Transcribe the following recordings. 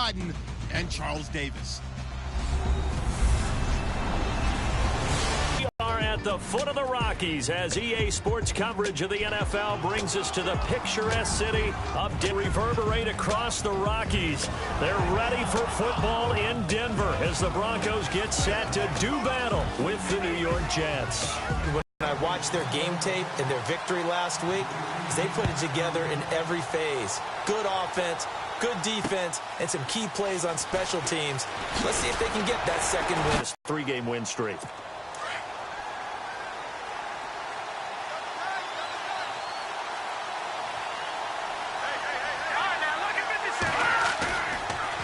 Guyton and Charles Davis. At the foot of the Rockies as EA Sports coverage of the NFL brings us to the picturesque city of Denver. Reverberate across the Rockies. They're ready for football in Denver as the Broncos get set to do battle with the New York Jets. When I watched their game tape and their victory last week, they put it together in every phase. Good offense, good defense, and some key plays on special teams. Let's see if they can get that second win. This 3-game win streak.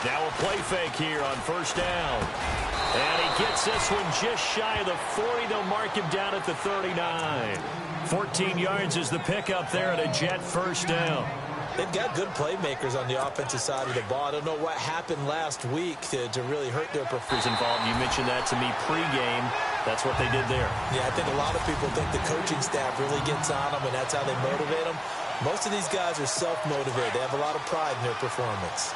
Now a play fake here on first down. And he gets this one just shy of the 40. They'll mark him down at the 39. 14 yards is the pickup there at a Jet first down. They've got good playmakers on the offensive side of the ball. I don't know what happened last week to really hurt their performance. Involved. You mentioned that to me pregame. That's what they did there. Yeah, I think a lot of people think the coaching staff really gets on them, and that's how they motivate them. Most of these guys are self-motivated. They have a lot of pride in their performance.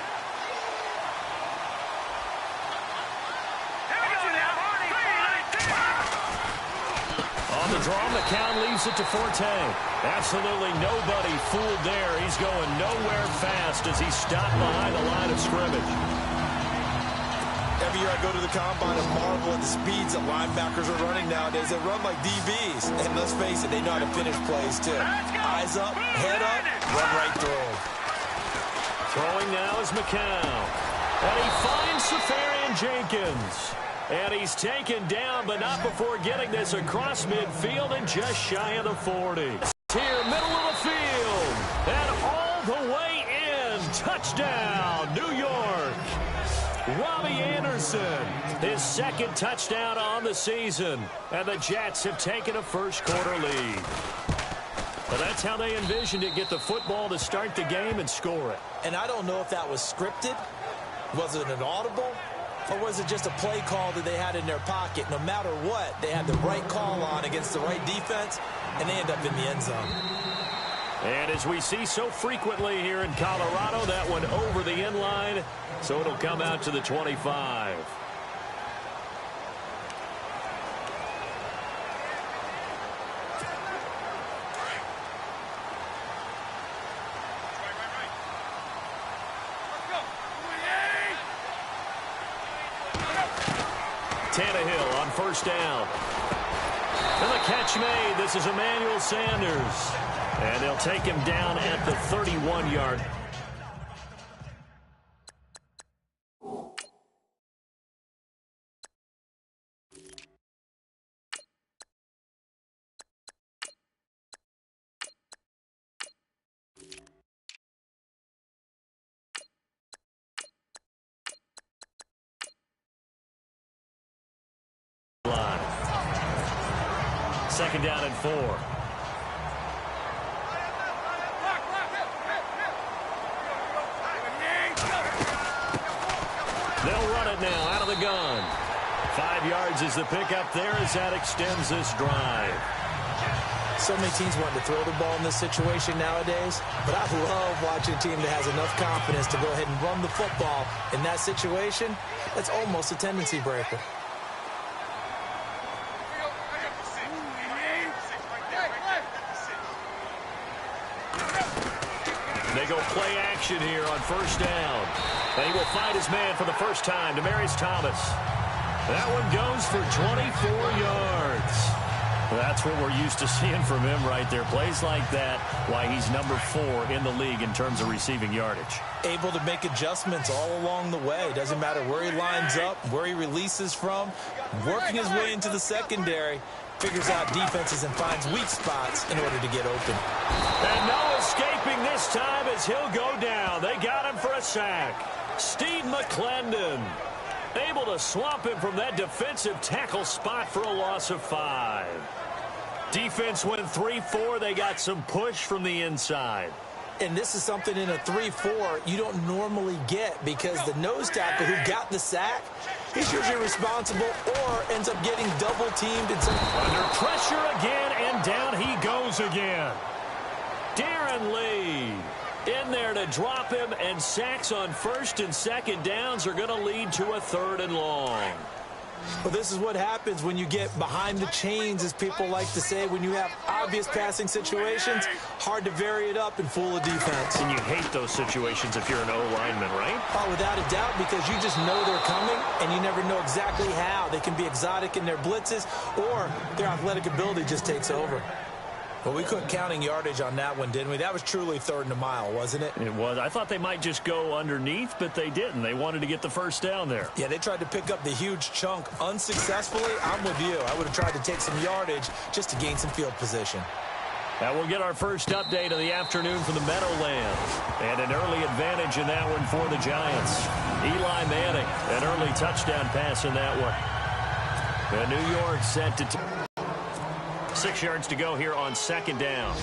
On the draw, McCown leaves it to Forte. Absolutely nobody fooled there. He's going nowhere fast as he stopped behind the line of scrimmage. Every year I go to the combine and marvel at the speeds that linebackers are running nowadays. They run like DBs. And let's face it, they know how to finish plays too. Eyes up, head up, run right through them. Throwing now is McCown. And he finds Safarian Jenkins. And he's taken down, but not before getting this across midfield and just shy of the 40. Here, middle of the field. And all the way in. Touchdown, New York. Robbie Anderson, his second touchdown on the season. And the Jets have taken a first-quarter lead. But that's how they envisioned it, get the football to start the game and score it. And I don't know if that was scripted. Was it an audible? Or was it just a play call that they had in their pocket? No matter what, they had the right call on against the right defense, and they end up in the end zone. And as we see so frequently here in Colorado, that one over the end line, so it'll come out to the 25. Tannehill on first down. And the catch made. This is Emmanuel Sanders. And they'll take him down at the 31-yard. Second down and 4. They'll run it now out of the gun. 5 yards is the pickup there as that extends this drive. So many teams want to throw the ball in this situation nowadays, but I love watching a team that has enough confidence to go ahead and run the football in that situation. That's almost a tendency breaker. They go play action here on first down. And he will find his man for the first time, Demaryius Thomas. That one goes for 24 yards. That's what we're used to seeing from him right there. Plays like that, why he's number 4 in the league in terms of receiving yardage. Able to make adjustments all along the way. Doesn't matter where he lines up, where he releases from. Working his way into the secondary. Figures out defenses and finds weak spots in order to get open. And no escaping this time as he'll go down. They got him for a sack. Steve McClendon able to swamp him from that defensive tackle spot for a loss of 5. Defense went 3-4. They got some push from the inside. And this is something in a 3-4 you don't normally get because the nose tackle who got the sack, he's usually responsible or ends up getting double-teamed. Under pressure again, and down he goes again. Darren Lee. in there to drop him, and sacks on first and second downs are going to lead to a 3rd and long. Well, this is what happens when you get behind the chains, as people like to say. When you have obvious passing situations, hard to vary it up and fool a defense. And you hate those situations if you're an O-lineman, right? Oh, without a doubt, because you just know they're coming, and you never know exactly how. They can be exotic in their blitzes, or their athletic ability just takes over. Well, we couldn't counting yardage on that one, didn't we? That was truly 3rd and a mile, wasn't it? It was. I thought they might just go underneath, but they didn't. They wanted to get the first down there. Yeah, they tried to pick up the huge chunk unsuccessfully. I'm with you. I would have tried to take some yardage just to gain some field position. Now we'll get our first update of the afternoon from the Meadowlands. And an early advantage in that one for the Giants. Eli Manning, an early touchdown pass in that one. And New York set to 6 yards to go here on 2nd down.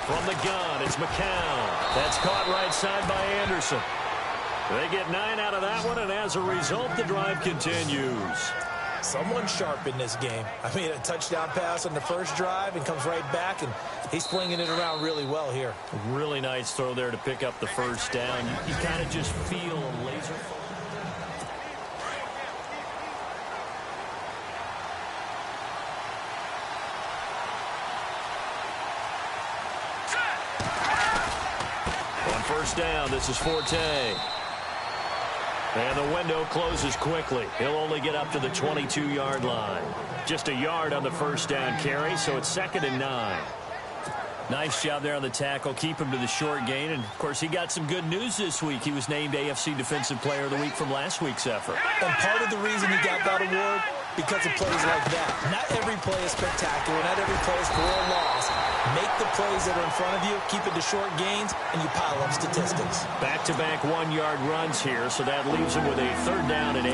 From the gun, it's McCown. That's caught right side by Anderson. They get 9 out of that one, and as a result, the drive continues. Someone sharp in this game. I mean, a touchdown pass on the first drive and comes right back, and he's flinging it around really well here. Really nice throw there to pick up the first down. You kind of just feel a laser focus. On first down, this is Forte. And the window closes quickly. He'll only get up to the 22-yard line. Just a yard on the first down carry, so it's 2nd and 9. Nice job there on the tackle. Keep him to the short gain. And, of course, he got some good news this week. He was named AFC Defensive Player of the Week from last week's effort. And part of the reason he got that award, because of plays like that. Not every play is spectacular. Not every play is for a loss. Make the plays that are in front of you, keep it to short gains, and you pile up statistics. Back-to-back 1-yard runs here, so that leaves him with a 3rd down and 8.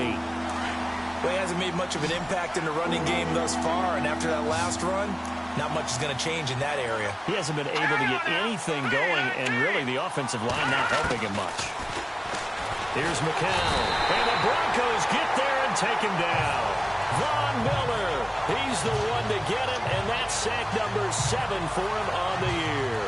Well, he hasn't made much of an impact in the running game thus far, and after that last run, not much is going to change in that area. He hasn't been able to get anything going, and really the offensive line not helping him much. Here's McCown, and the Broncos get there and take him down. Von Miller, he's the one to get him, and that's sack number 7 for him on the year.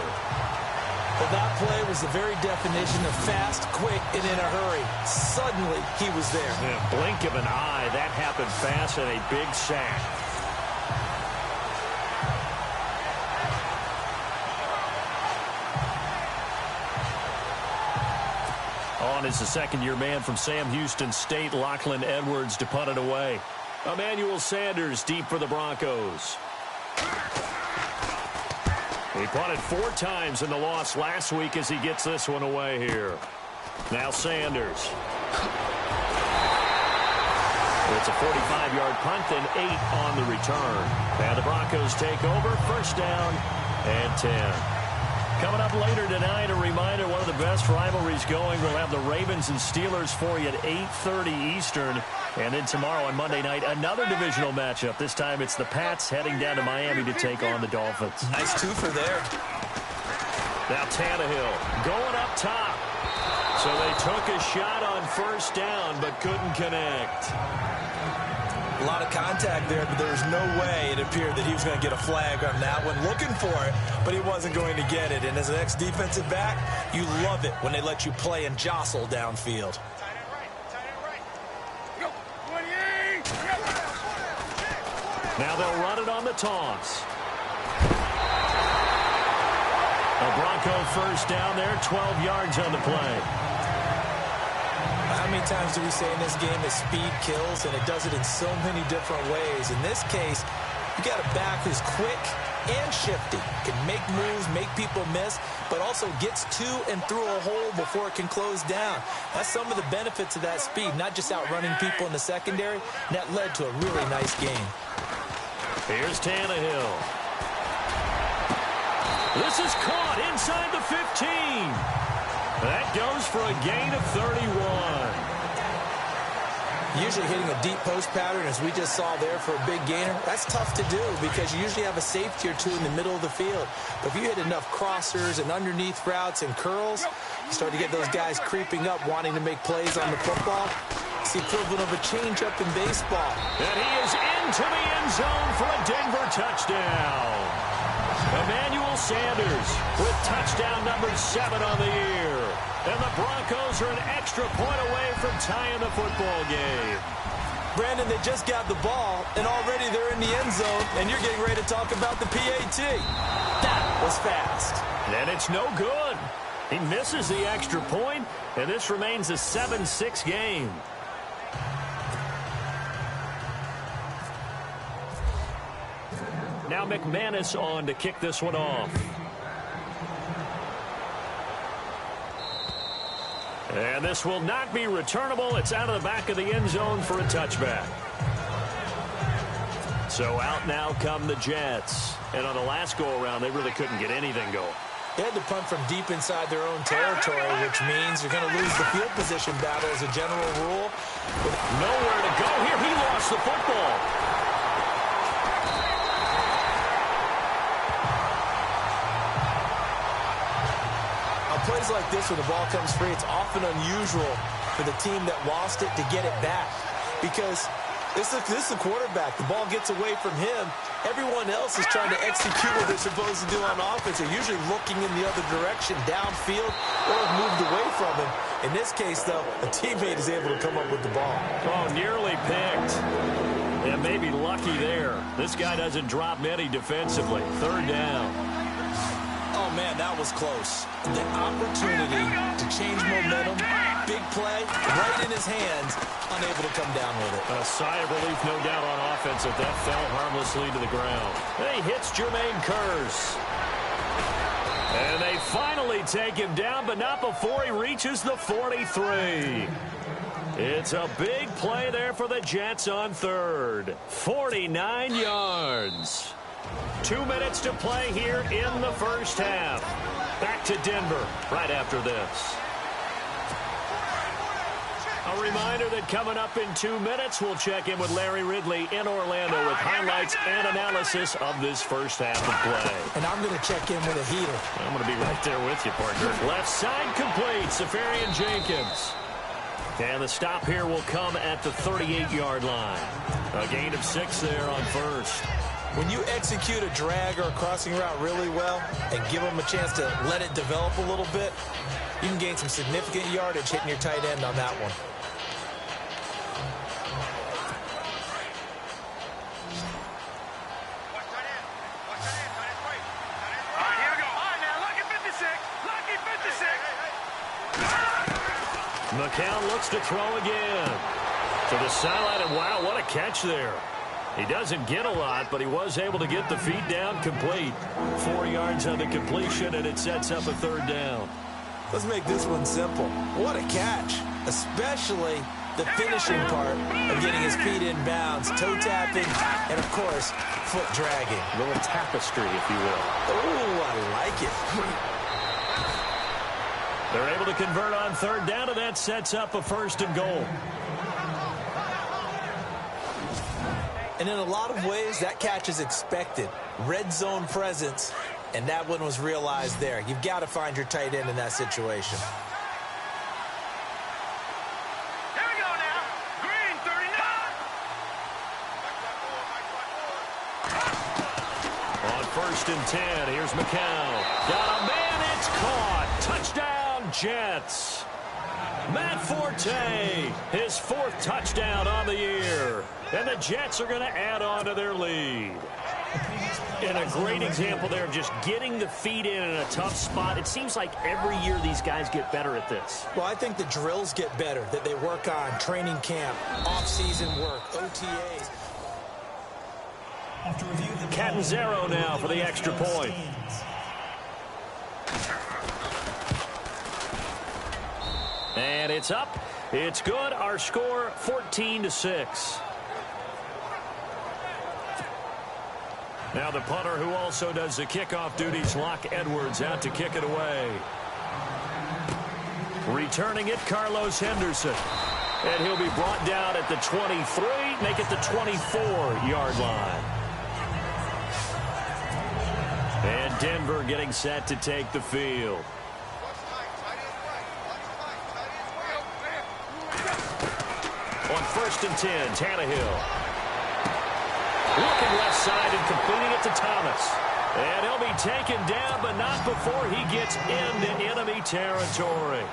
Well, that play was the very definition of fast, quick, and in a hurry. Suddenly, he was there. In a blink of an eye, that happened fast, and a big sack. On is the second-year man from Sam Houston State, Lachlan Edwards, to punt it away. Emmanuel Sanders deep for the Broncos. He punted 4 times in the loss last week as he gets this one away here. Now Sanders. It's a 45-yard punt, then 8 on the return. And the Broncos take over, 1st down and 10. Coming up later tonight, a reminder, one of the best rivalries going. We'll have the Ravens and Steelers for you at 8:30 Eastern. And then tomorrow on Monday night, another divisional matchup. This time it's the Pats heading down to Miami to take on the Dolphins. Nice twofer there. Now Tannehill going up top. So they took a shot on 1st down but couldn't connect. A lot of contact there, but there was no way it appeared that he was going to get a flag on that one. Looking for it, but he wasn't going to get it. And as an ex-defensive back, you love it when they let you play and jostle downfield. Now they'll run it on the toss. A Bronco 1st down there, 12 yards on the play. How many times do we say in this game that speed kills, and it does it in so many different ways? In this case, you got a back who's quick and shifty, can make moves, make people miss, but also gets to and through a hole before it can close down. That's some of the benefits of that speed, not just outrunning people in the secondary. And that led to a really nice game. Here's Tannehill. This is caught inside the 15. That goes for a gain of 31. Usually hitting a deep post pattern, as we just saw there, for a big gainer, that's tough to do because you usually have a safety or two in the middle of the field. But if you hit enough crossers and underneath routes and curls, you start to get those guys creeping up, wanting to make plays on the football. It's the equivalent of a changeup in baseball. And he is in into the end zone for a Denver touchdown. Emmanuel Sanders with touchdown number 7 on the year. And the Broncos are an extra point away from tying the football game. Brandon, they just got the ball, and already they're in the end zone, and you're getting ready to talk about the PAT. That was fast. And it's no good. He misses the extra point, and this remains a 7-6 game. Now McManus on to kick this one off. And this will not be returnable. It's out of the back of the end zone for a touchback. So out now come the Jets. And on the last go-around, they really couldn't get anything going. They had to punt from deep inside their own territory, which means you're going to lose the field position battle as a general rule. With nowhere to go here, he lost the football. Plays like this when the ball comes free, it's often unusual for the team that lost it to get it back, because this is the quarterback. The ball gets away from him. Everyone else is trying to execute what they're supposed to do on offense. They're usually looking in the other direction, downfield, or have moved away from him. In this case, though, a teammate is able to come up with the ball. Oh, nearly picked. And maybe lucky there. This guy doesn't drop many defensively. Third down. Oh, man, that was close. The opportunity to change momentum, big play, right in his hands, unable to come down with it. A sigh of relief, no doubt, on offense if that fell harmlessly to the ground. And he hits Jermaine Kearse. And they finally take him down, but not before he reaches the 43. It's a big play there for the Jets on third. 49 yards. 2 minutes to play here in the first half. Back to Denver right after this. A reminder that coming up in 2 minutes, we'll check in with Larry Ridley in Orlando with highlights and analysis of this first half of play. And I'm going to check in with a heater. I'm going to be right there with you, partner. Left side complete, Safarian Jenkins. And the stop here will come at the 38-yard line. A gain of 6 there on first. When you execute a drag or a crossing route really well and give them a chance to let it develop a little bit, you can gain some significant yardage hitting your tight end on that one. McCown looks to throw again. To the sideline, and wow, what a catch there. He doesn't get a lot, but he was able to get the feet down complete. 4 yards on the completion, and it sets up a third down. Let's make this one simple. What a catch, especially the finishing part of getting his feet in bounds, toe tapping, and, of course, foot dragging. A little tapestry, if you will. Oh, I like it. They're able to convert on third down, and that sets up a first and goal. And in a lot of ways, that catch is expected. Red zone presence, and that one was realized there. You've got to find your tight end in that situation. Here we go now. Green, 39. On first and 10, here's McCown. Got a man, it's caught. Touchdown, Jets. Matt Forte, his 4th touchdown on the year. And the Jets are going to add on to their lead. And a great example there of just getting the feet in a tough spot. It seems like every year these guys get better at this. Well, I think the drills get better that they work on, training camp, off-season work, OTAs. Catanzaro now for the extra point. And it's up. It's good. Our score, 14-6. Now the punter, who also does the kickoff duties, Locke Edwards, out to kick it away. Returning it, Carlos Henderson. And he'll be brought down at the 23, make it the 24-yard line. And Denver getting set to take the field. On first and 10, Tannehill. Looking left side and completing it to Thomas. And he'll be taken down, but not before he gets into enemy territory.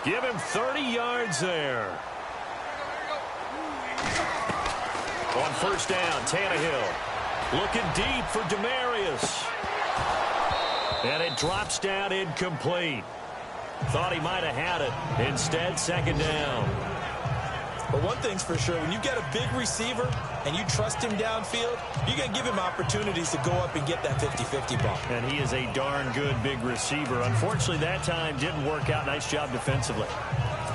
Give him 30 yards there. On first down, Tannehill. Looking deep for Demarius. And it drops down incomplete. Thought he might have had it. Instead, second down. But one thing's for sure, when you get a big receiver and you trust him downfield, you're going to give him opportunities to go up and get that 50-50 ball. And he is a darn good big receiver. Unfortunately, that time didn't work out. Nice job defensively.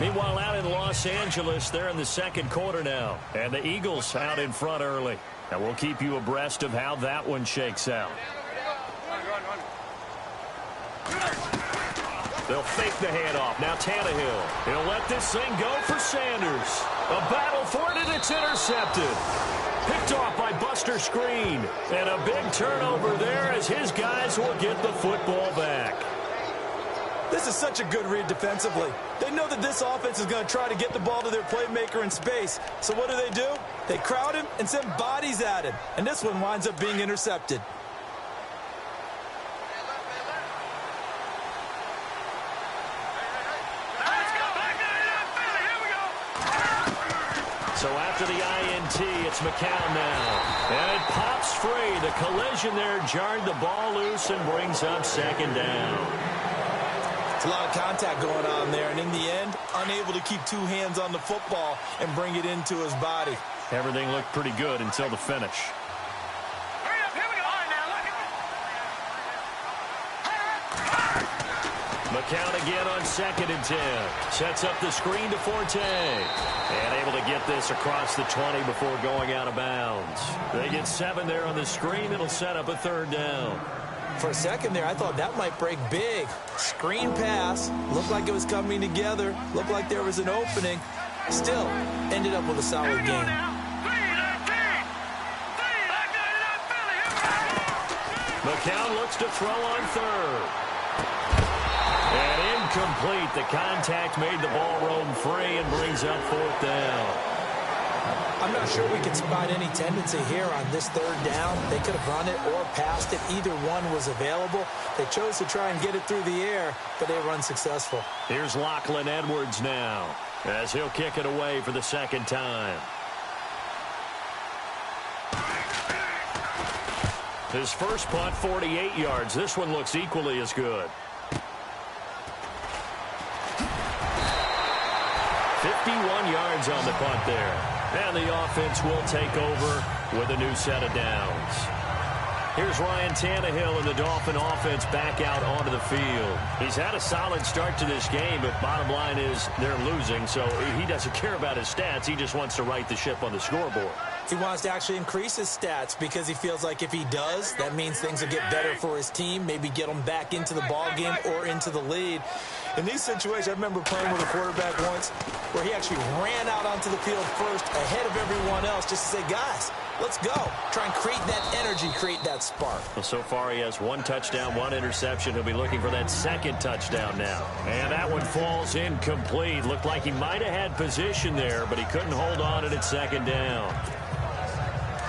Meanwhile, out in Los Angeles, they're in the second quarter now. And the Eagles out in front early. And we'll keep you abreast of how that one shakes out. They'll fake the handoff. Now Tannehill. He'll let this thing go for Sanders. A battle for it, and it's intercepted. Picked off by Buster Screen. And a big turnover there as his guys will get the football back. This is such a good read defensively. They know that this offense is going to try to get the ball to their playmaker in space. So what do? They crowd him and send bodies at him. And this one winds up being intercepted. So after the INT, it's McCown now. And it pops free. The collision there jarred the ball loose and brings up second down. It's a lot of contact going on there, and in the end, unable to keep two hands on the football and bring it into his body. Everything looked pretty good until the finish. Hurry up, here we go. All right, now, look. McCown again on 2nd and 10. Sets up the screen to Forte. And able to get this across the 20 before going out of bounds. They get 7 there on the screen. It'll set up a third down. For a second there, I thought that might break big. Screen pass. Looked like it was coming together. Looked like there was an opening. Still, ended up with a solid game. McCown looks to throw on third. And incomplete. The contact made the ball roam free and brings up fourth down. I'm not sure we can spot any tendency here on this third down. They could have run it or passed it. Either one was available. They chose to try and get it through the air, but they were unsuccessful. Here's Lachlan Edwards now as he'll kick it away for the second time. His first punt, 48 yards. This one looks equally as good. 51 yards on the punt there. And the offense will take over with a new set of downs. Here's Ryan Tannehill and the Dolphin offense back out onto the field. He's had a solid start to this game, but bottom line is they're losing, so he doesn't care about his stats. He just wants to right the ship on the scoreboard. He wants to actually increase his stats because he feels like if he does, that means things will get better for his team, maybe get them back into the ball game or into the lead. In these situations, I remember playing with a quarterback once where he actually ran out onto the field first ahead of everyone else just to say, guys, let's go. Try and create that energy, create that spark. Well, so far he has 1 touchdown, 1 interception. He'll be looking for that second touchdown now. And that one falls incomplete. Looked like he might have had position there, but he couldn't hold on at second down.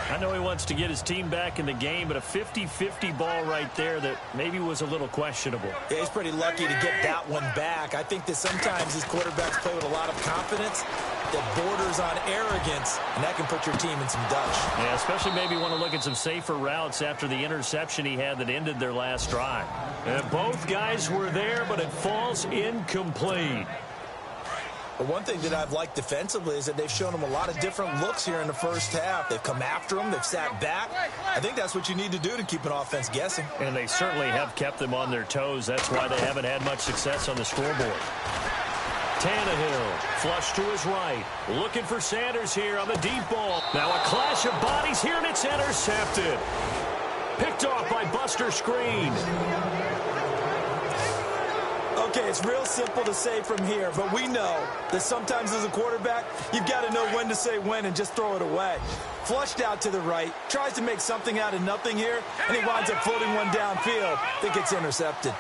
I know he wants to get his team back in the game, but a 50-50 ball right there that maybe was a little questionable. Yeah, he's pretty lucky to get that one back. I think that sometimes these quarterbacks play with a lot of confidence that borders on arrogance, and that can put your team in some dutch. Yeah, especially maybe want to look at some safer routes after the interception he had that ended their last drive. And both guys were there, but it falls incomplete. But one thing that I've liked defensively is that they've shown him a lot of different looks here in the first half. They've come after him. They've sat back. I think that's what you need to do to keep an offense guessing. And they certainly have kept them on their toes. That's why they haven't had much success on the scoreboard. Tannehill, flush to his right. Looking for Sanders here on the deep ball. Now a clash of bodies here, and it's intercepted. Picked off by Buster Screen. Okay, it's real simple to say from here, but we know that sometimes as a quarterback, you've got to know when to say when and just throw it away. Flushed out to the right, tries to make something out of nothing here, and he winds up floating one downfield. I think it's intercepted.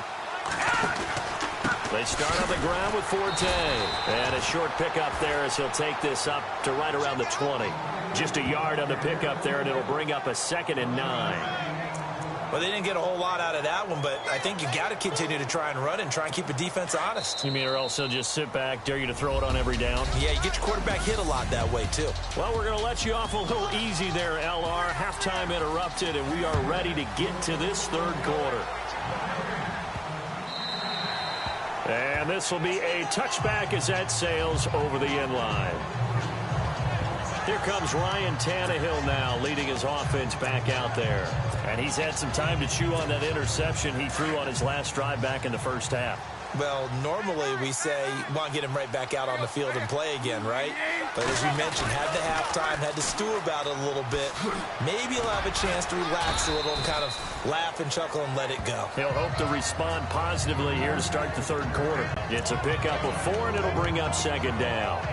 They start on the ground with Forte. And a short pickup there as he'll take this up to right around the 20. Just a yard on the pickup there, and it'll bring up a 2nd and 9. Well, they didn't get a whole lot out of that one, but I think you got to continue to try and run and try and keep the defense honest. You mean or else they'll just sit back, dare you to throw it on every down? Yeah, you get your quarterback hit a lot that way, too. Well, we're going to let you off a little easy there, LR. Halftime interrupted, and we are ready to get to this third quarter. And this will be a touchback as that sails over the end line. Here comes Ryan Tannehill now, leading his offense back out there. And he's had some time to chew on that interception he threw on his last drive back in the first half. Well, normally we say, want to get him right back out on the field and play again, right? But as you mentioned, had the halftime, had to stew about it a little bit. Maybe he'll have a chance to relax a little and kind of laugh and chuckle and let it go. He'll hope to respond positively here to start the third quarter. It's a pickup of 4, and it'll bring up 2nd down.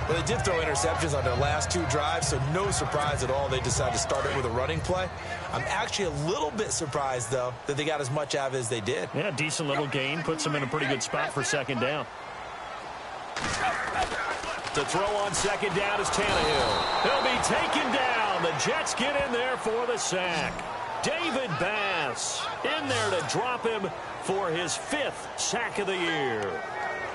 Well, they did throw interceptions on their last 2 drives, so no surprise at all they decided to start it with a running play. I'm actually a little bit surprised, though, that they got as much out of it as they did. Yeah, decent little gain. Puts them in a pretty good spot for 2nd down. To throw on 2nd down is Tannehill. He'll be taken down. The Jets get in there for the sack. David Bass in there to drop him for his 5th sack of the year.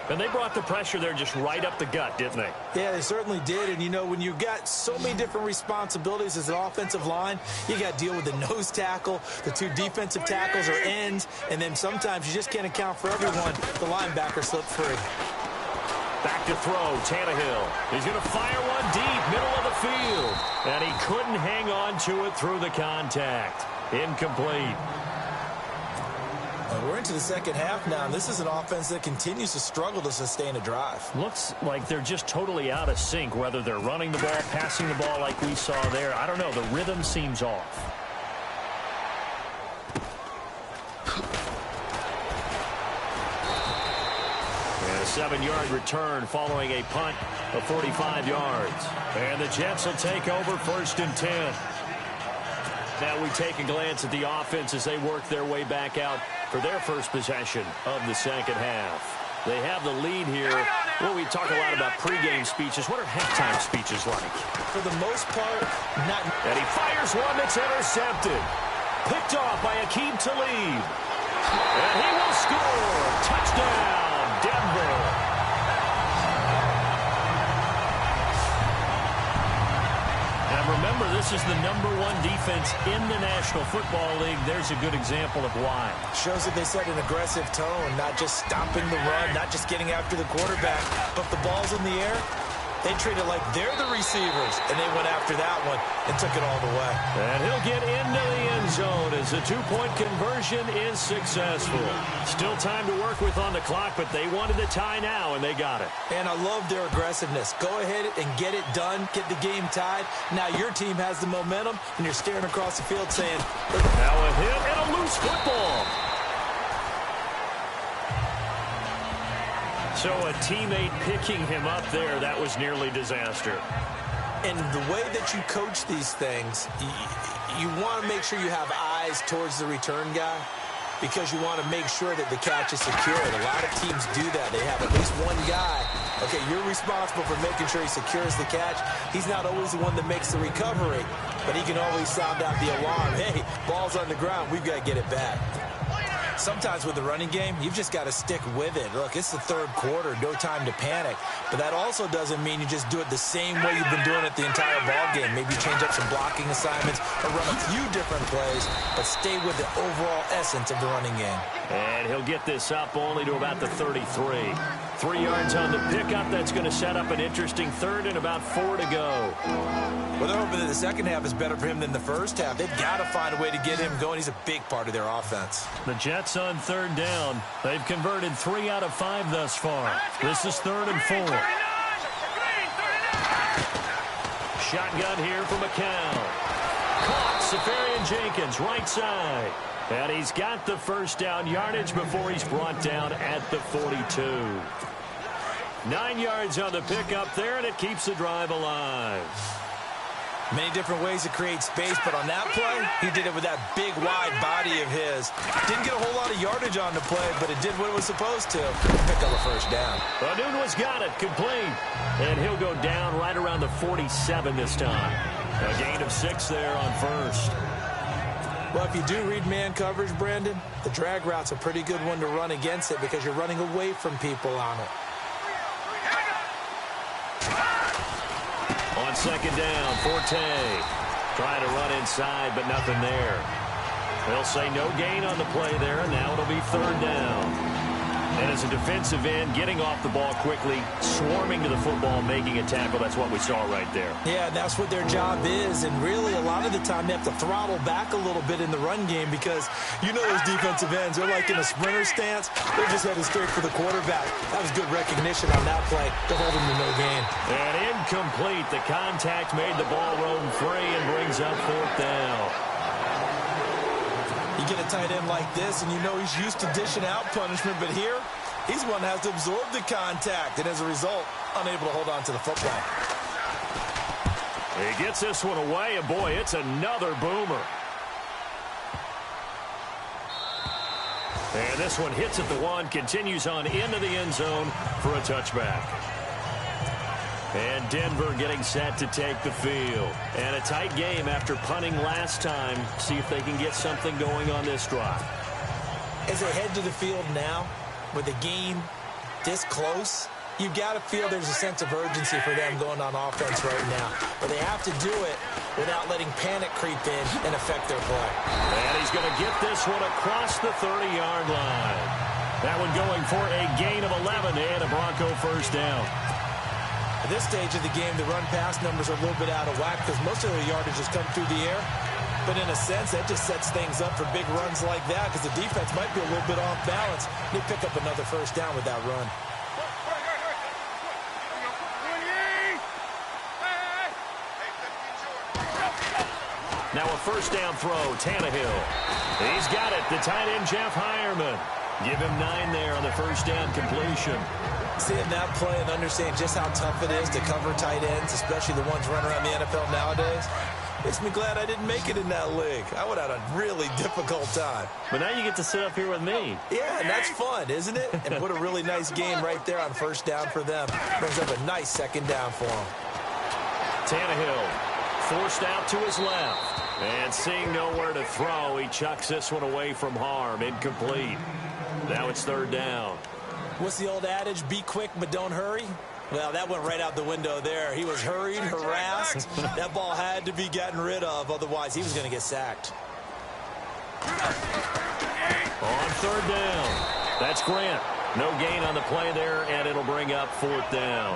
And they brought the pressure there just right up the gut, didn't they? Yeah, they certainly did. And, you know, when you've got so many different responsibilities as an offensive line, you got to deal with the nose tackle, the 2 defensive tackles or ends, and then sometimes you just can't account for everyone. The linebacker slipped free. Back to throw, Tannehill. He's going to fire one deep, middle of the field. And he couldn't hang on to it through the contact. Incomplete. We're into the second half now, and this is an offense that continues to struggle to sustain a drive. Looks like they're just totally out of sync, whether they're running the ball, passing the ball like we saw there. I don't know. The rhythm seems off. And a 7-yard return following a punt of 45 yards. And the Jets will take over 1st and 10. Now we take a glance at the offense as they work their way back out for their first possession of the second half. They have the lead here. Well, we talk a lot about pregame speeches. What are halftime speeches like? For the most part, not. And he fires one that's intercepted. Picked off by Aqib Talib. And he will score. Touchdown, Denver. Remember, this is the #1 defense in the National Football League. There's a good example of why. Shows that they set an aggressive tone, not just stopping the run, not just getting after the quarterback, but if the ball's in the air, they treat it like they're the receivers, and they went after that one and took it all the way. And he'll get into the end zone as the 2-point conversion is successful. Still time to work with on the clock, but they wanted the tie now, and they got it. And I love their aggressiveness. Go ahead and get it done, get the game tied. Now your team has the momentum, and you're staring across the field saying, now a hit and a loose football. So a teammate picking him up there, that was nearly disaster. And the way that you coach these things, you want to make sure you have eyes towards the return guy because you want to make sure that the catch is secured. A lot of teams do that. They have at least one guy. Okay, you're responsible for making sure he secures the catch. He's not always the one that makes the recovery, but he can always sound out the alarm. Hey, ball's on the ground. We've got to get it back. Sometimes with the running game, you've just got to stick with it. Look, it's the third quarter, no time to panic. But that also doesn't mean you just do it the same way you've been doing it the entire ball game. Maybe change up some blocking assignments or run a few different plays, but stay with the overall essence of the running game. And he'll get this up only to about the 33. 3 yards on the pickup. That's going to set up an interesting third and about 4 to go. Well, they're hoping that the second half is better for him than the first half. They've got to find a way to get him going. He's a big part of their offense. The Jets on 3rd down. They've converted 3 out of 5 thus far. This is 3rd and 4. Shotgun here for McCown. Caught. Safarian Jenkins, right side. And he's got the first down yardage before he's brought down at the 42. 9 yards on the pickup there, and it keeps the drive alive. Many different ways to create space, but on that play, he did it with that big, wide body of his. Didn't get a whole lot of yardage on the play, but it did what it was supposed to. Pick up a first down. Nunez got it, complete. And he'll go down right around the 47 this time. A gain of 6 there on first. Well, if you do read man coverage, Brandon, the drag route's a pretty good one to run against it because you're running away from people on it. On second down, Forte trying to run inside, but nothing there. They'll say no gain on the play there, and now it'll be third down. And as a defensive end, getting off the ball quickly, swarming to the football, making a tackle, that's what we saw right there. Yeah, that's what their job is, and really a lot of the time they have to throttle back a little bit in the run game because you know those defensive ends, they're like in a sprinter stance. They're just headed straight for the quarterback. That was good recognition on that play to hold him to no gain. And incomplete. The contact made the ball roam free and brings up fourth down. You get a tight end like this, and you know he's used to dishing out punishment, but here, he's one that has to absorb the contact, and as a result, unable to hold on to the football. He gets this one away, and boy, it's another boomer. And this one hits at the 1, continues on into the end zone for a touchback. And Denver getting set to take the field. And a tight game after punting last time. See if they can get something going on this drive. As they head to the field now, with the game this close, you've got to feel there's a sense of urgency for them going on offense right now. But they have to do it without letting panic creep in and affect their play. And he's going to get this one across the 30-yard line. That one going for a gain of 11 and a Bronco first down. At this stage of the game, the run-pass numbers are a little bit out of whack because most of their yardage has come through the air. But in a sense, that just sets things up for big runs like that because the defense might be a little bit off balance. They pick up another first down with that run. Now a first down throw, Tannehill. He's got it, the tight end, Jeff Heuerman. Give him 9 there on the first down completion. Seeing that play and understanding just how tough it is to cover tight ends, especially the ones running around the NFL nowadays, makes me glad I didn't make it in that league. I would have had a really difficult time. But now you get to sit up here with me. Yeah, and that's fun, isn't it? And put a really nice game right there on first down for them. Brings up a nice second down for them. Tannehill forced out to his left. And seeing nowhere to throw, he chucks this one away from harm. Incomplete. Now it's third down. What's the old adage? Be quick, but don't hurry. Well, that went right out the window there. He was hurried, harassed. That ball had to be gotten rid of. Otherwise, he was going to get sacked. On third down. That's Grant. No gain on the play there, and it'll bring up fourth down.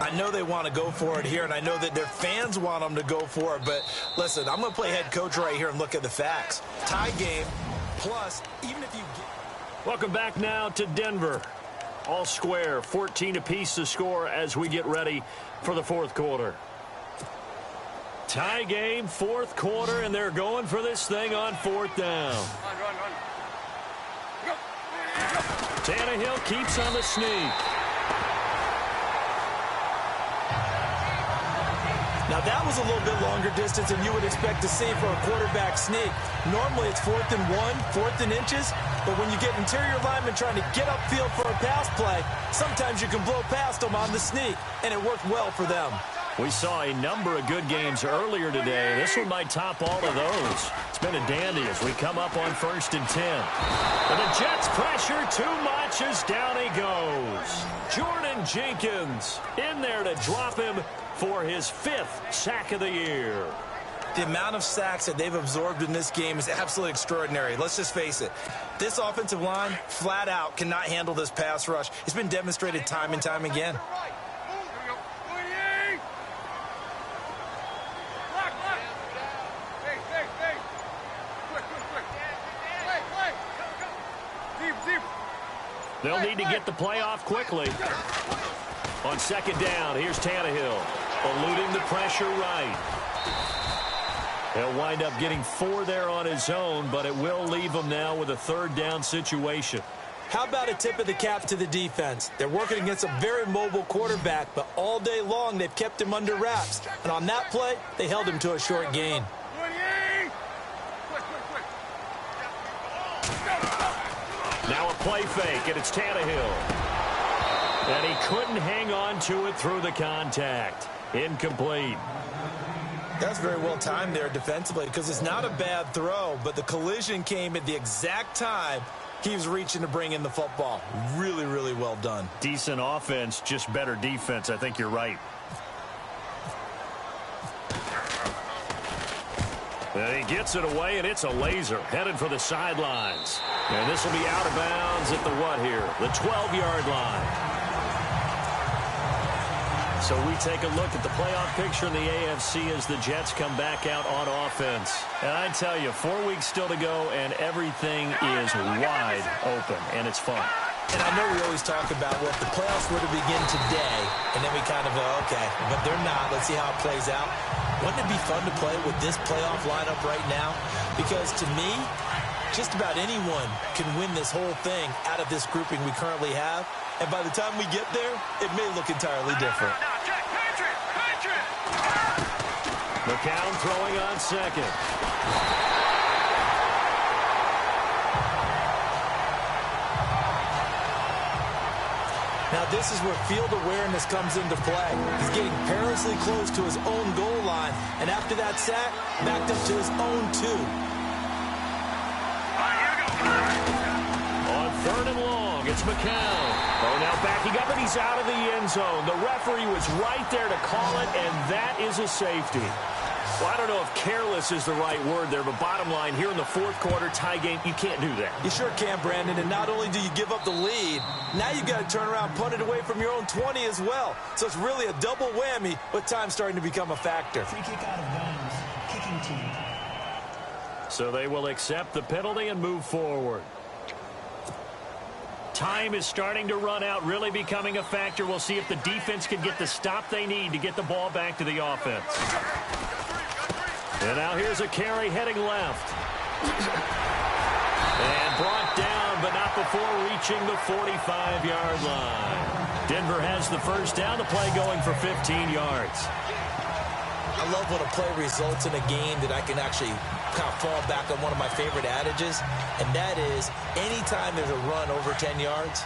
I know they want to go for it here, and I know that their fans want them to go for it. But, listen, I'm going to play head coach right here and look at the facts. Tie game, plus, even if you get... Welcome back now to Denver. All square, 14 apiece to score as we get ready for the fourth quarter. Tie game, fourth quarter, and they're going for this thing on fourth down. Run. Go. Tannehill keeps on the sneak. Now, that was a little bit longer distance than you would expect to see for a quarterback sneak. Normally, it's 4th and 1, 4th and inches. But when you get interior linemen trying to get upfield for a pass play, sometimes you can blow past them on the sneak, and it worked well for them. We saw a number of good games earlier today. This one might top all of those. It's been a dandy as we come up on 1st and 10. And the Jets pressure too much as down he goes. Jordan Jenkins in there to drop him for his 5th sack of the year. The amount of sacks that they've absorbed in this game is absolutely extraordinary. Let's just face it. This offensive line, flat out, cannot handle this pass rush. It's been demonstrated time and time again. They'll need to get the play off quickly. On second down, here's Tannehill, eluding the pressure right. He'll wind up getting 4 there on his own, but it will leave him now with a third down situation. How about a tip of the cap to the defense? They're working against a very mobile quarterback, but all day long they've kept him under wraps. And on that play, they held him to a short gain. Now a play fake, and it's Tannehill. And he couldn't hang on to it through the contact. Incomplete. That's very well timed there defensively because it's not a bad throw, but the collision came at the exact time he was reaching to bring in the football. Really, really well done. Decent offense, just better defense. I think you're right. And he gets it away, and it's a laser headed for the sidelines. And this will be out of bounds at the what here? The 12-yard line. So we take a look at the playoff picture in the AFC as the Jets come back out on offense. And I tell you, 4 weeks still to go, and everything is wide open, and it's fun. And I know we always talk about, well, if the playoffs were to begin today, and then we kind of go, okay, but they're not. Let's see how it plays out. Wouldn't it be fun to play with this playoff lineup right now? Because to me, just about anyone can win this whole thing out of this grouping we currently have. And by the time we get there, it may look entirely different. McCown throwing on second. Now this is where field awareness comes into play. He's getting perilously close to his own goal line. And after that sack, backed up to his own 2. On 3rd and long, it's McCown. Oh, now backing up, and he's out of the end zone. The referee was right there to call it, and that is a safety. Well, I don't know if careless is the right word there, but bottom line, here in the 4th quarter, tie game, you can't do that. You sure can, Brandon, and not only do you give up the lead, now you've got to turn around, punt it away from your own 20 as well. So it's really a double whammy, with time starting to become a factor. Free kick out of bounds, kicking team. So they will accept the penalty and move forward. Time is starting to run out, really becoming a factor. We'll see if the defense can get the stop they need to get the ball back to the offense. And now here's a carry heading left. And brought down, but not before reaching the 45-yard line. Denver has the first down, the play going for 15 yards. I love when a play results in a game that I can actually kind of fall back on one of my favorite adages, and that is anytime there's a run over 10 yards,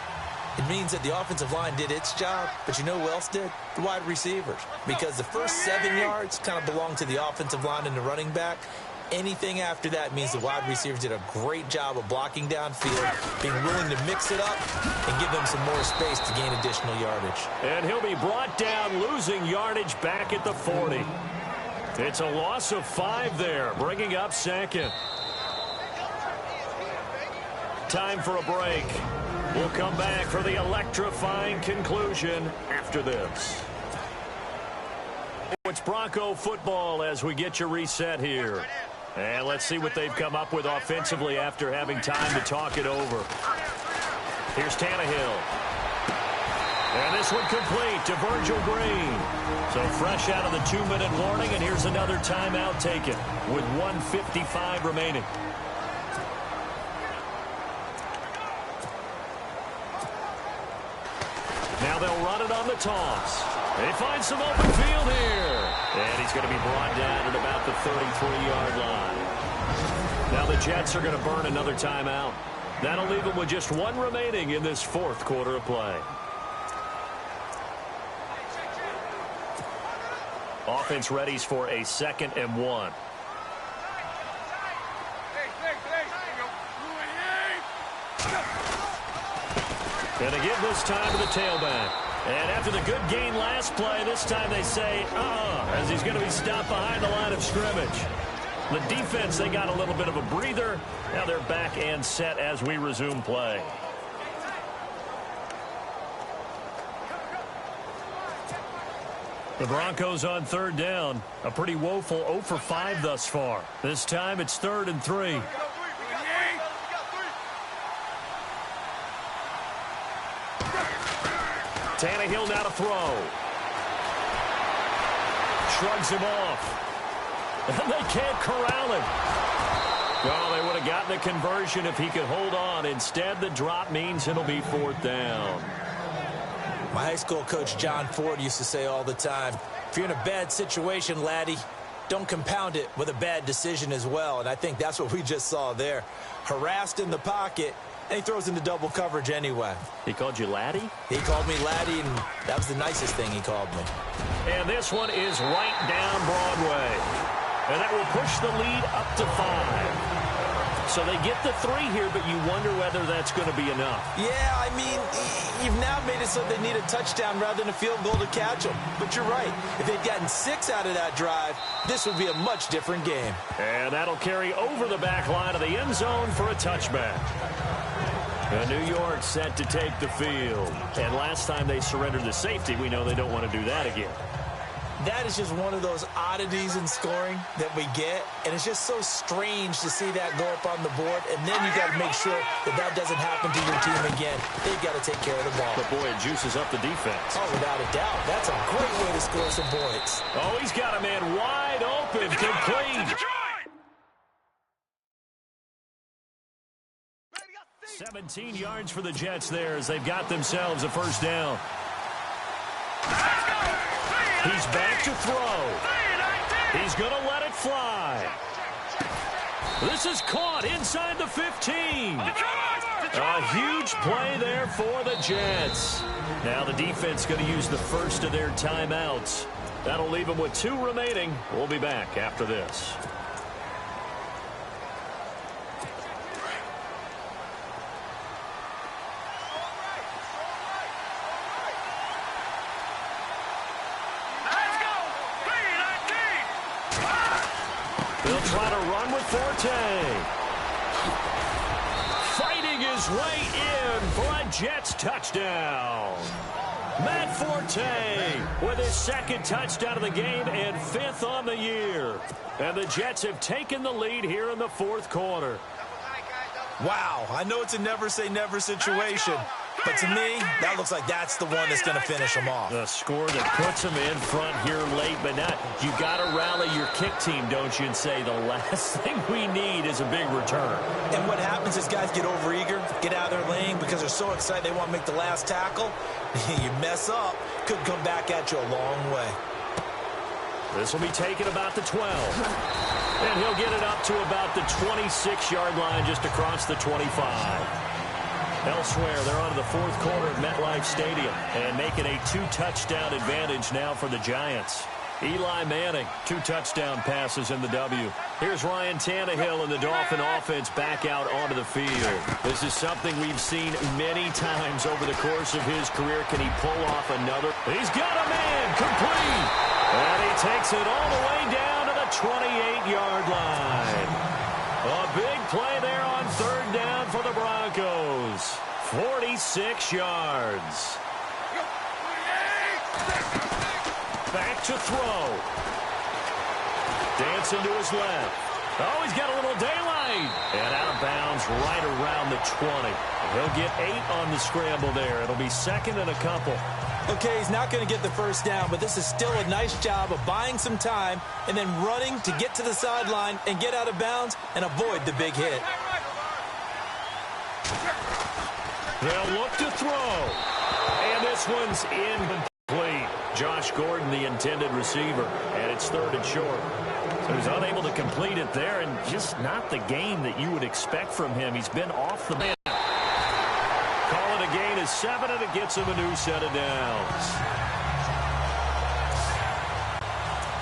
it means that the offensive line did its job, but you know who else did? The wide receivers. Because the first 7 yards kind of belong to the offensive line and the running back. Anything after that means the wide receivers did a great job of blocking downfield, being willing to mix it up, and give them some more space to gain additional yardage. And he'll be brought down, losing yardage back at the 40. It's a loss of 5 there, bringing up second. Time for a break. We'll come back for the electrifying conclusion after this. It's Bronco football as we get you reset here. And let's see what they've come up with offensively after having time to talk it over. Here's Tannehill. And this one complete to Virgil Green. So fresh out of the 2-minute warning, and here's another timeout taken with 1:55 remaining. Now they'll run it on the toss. They find some open field here. And he's going to be brought down at about the 33-yard line. Now the Jets are going to burn another timeout. That'll leave them with just 1 remaining in this 4th quarter of play. Offense readies for a 2nd and 1. And again this time to the tailback. And after the good gain last play, this time they say, as he's going to be stopped behind the line of scrimmage. The defense, they got a little bit of a breather. Now they're back and set as we resume play. The Broncos on 3rd down. A pretty woeful 0 for 5 thus far. This time it's 3rd and 3. Tannehill now to throw. Shrugs him off. And they can't corral him. Well, they would have gotten the conversion if he could hold on. Instead, the drop means it'll be 4th down. My high school coach, John Ford, used to say all the time, if you're in a bad situation, laddie, don't compound it with a bad decision as well. And I think that's what we just saw there. Harassed in the pocket, and he throws into double coverage anyway. He called you laddie? He called me laddie, and that was the nicest thing he called me. And this one is right down Broadway. And that will push the lead up to 5. So they get the 3 here, but you wonder whether that's going to be enough. Yeah, I mean, you've now made it so they need a touchdown rather than a field goal to catch them. But you're right. If they'd gotten 6 out of that drive, this would be a much different game. And that'll carry over the back line of the end zone for a touchback. And New York set to take the field. And last time they surrendered the safety, we know they don't want to do that again. That is just one of those oddities in scoring that we get, and it's just so strange to see that go up on the board, and then you got to make sure that that doesn't happen to your team again. They've got to take care of the ball. But, boy, it juices up the defense. Oh, without a doubt. That's a great way to score some points. Oh, he's got a man wide open, complete. 17 yards for the Jets there as they've got themselves a 1st down. He's back to throw. He's going to let it fly. This is caught inside the 15. A huge play there for the Jets. Now the defense going to use the first of their timeouts. That'll leave them with 2 remaining. We'll be back after this. They'll try to run with Forte. Fighting his way in for a Jets touchdown. Matt Forte with his 2nd touchdown of the game and 5th on the year. And the Jets have taken the lead here in the 4th quarter. Wow, I know it's a never-say-never situation, but to me, that looks like that's the one that's going to finish them off. A score that puts them in front here late, but not. You got to rally your kick team, don't you, and say the last thing we need is a big return. And what happens is guys get overeager, get out of their lane because they're so excited they want to make the last tackle. You mess up, could come back at you a long way. This will be taken about the 12. And he'll get it up to about the 26-yard line just across the 25. Elsewhere, they're on to the 4th quarter at MetLife Stadium and making a 2-touchdown advantage now for the Giants. Eli Manning, 2 touchdown passes in the W. Here's Ryan Tannehill and the Dolphin offense back out onto the field. This is something we've seen many times over the course of his career. Can he pull off another? He's got a man complete. And he takes it all the way down to the 28-yard line. A big play there on 3rd down for the Broncos. 46 yards. Back to throw. Dancing to his left. Oh, he's got a little daylight. And out of bounds right around the 20. He'll get 8 on the scramble there. It'll be 2nd and a couple. Okay, he's not going to get the 1st down, but this is still a nice job of buying some time and then running to get to the sideline and get out of bounds and avoid the big hit. They'll look to throw. And this one's incomplete. Josh Gordon, the intended receiver, and it's 3rd and short. So he's unable to complete it there, and just not the game that you would expect from him. He's been off the man. Call it a gain of 7, and it gets him a new set of downs.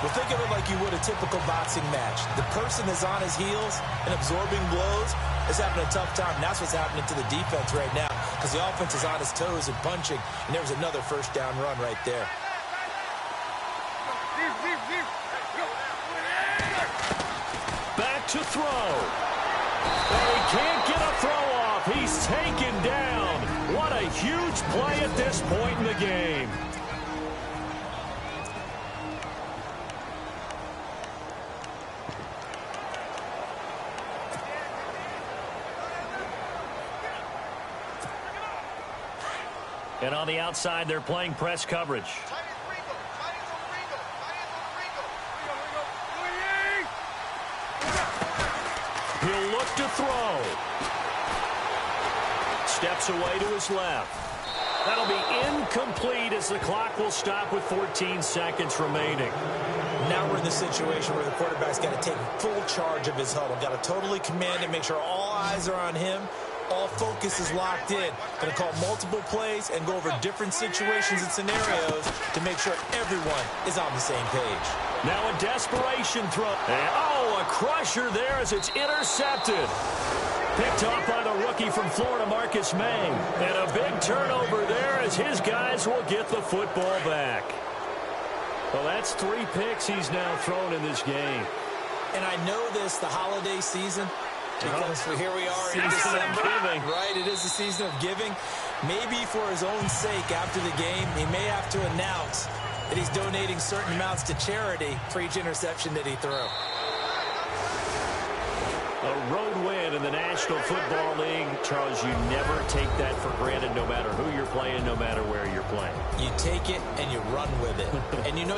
Well, think of it like you would a typical boxing match. The person is on his heels and absorbing blows is having a tough time. And that's what's happening to the defense right now because the offense is on his toes and punching, and there was another 1st down run right there. Back to throw. And he can't get a throw off. He's taken down. What a huge play at this point in the game. And on the outside, they're playing press coverage. He'll look steps away to his left. That'll be incomplete as the clock will stop with 14 seconds remaining. Now we're in the situation where the quarterback's got to take full charge of his huddle. Got to totally command it, make sure all eyes are on him. All focus is locked in. Going to call multiple plays and go over different situations and scenarios to make sure everyone is on the same page. Now a desperation throw. And, a crusher there as it's intercepted. Picked off by the rookie from Florida, Marcus May. And a big turnover there as his guys will get the football back. Well, that's 3 picks he's now thrown in this game. And I know this, the holiday season, because here we are in December, right? It is the season of giving. Maybe for his own sake after the game, he may have to announce that he's donating certain amounts to charity for each interception that he threw. A road win in the National Football League. Charles, you never take that for granted no matter who you're playing, no matter where you're playing. You take it and you run with it. And you know